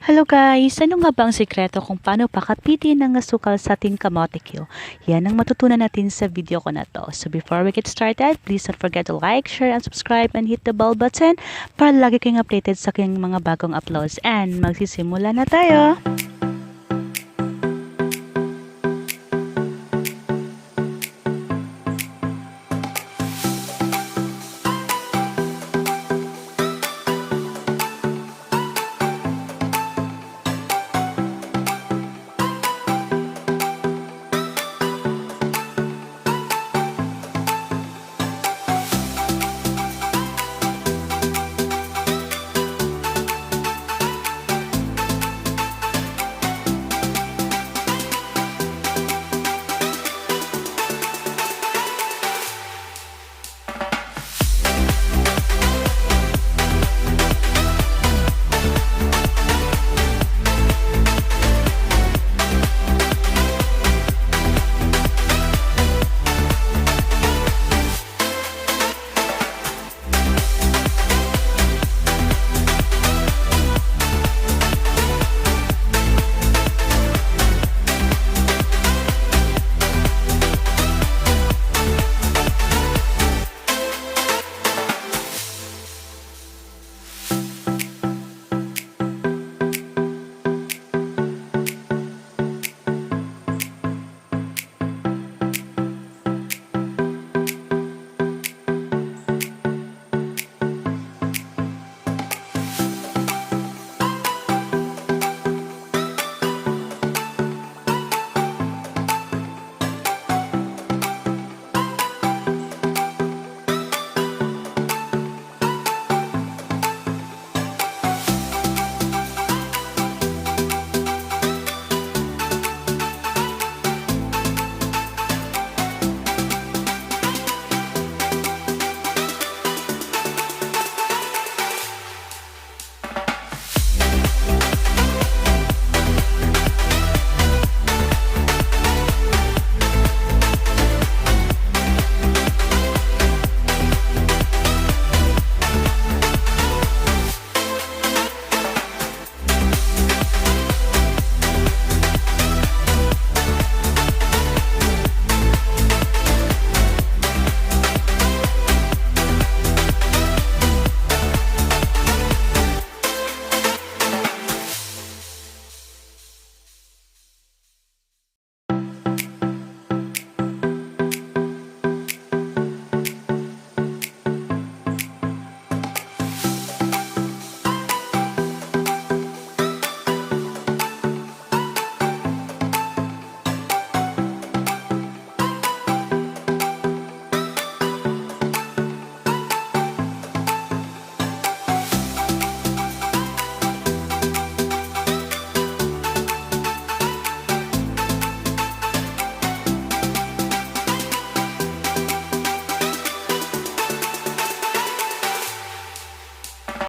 Hello guys! Ano nga ba ang sikreto kung paano pakapitin ng asukal sa ating kamote Q? Yan ang matutunan natin sa video ko na to. So before we get started, please don't forget to like, share, and subscribe and hit the bell button para lagi kayong updated sa aking mga bagong uploads. And magsisimula na tayo!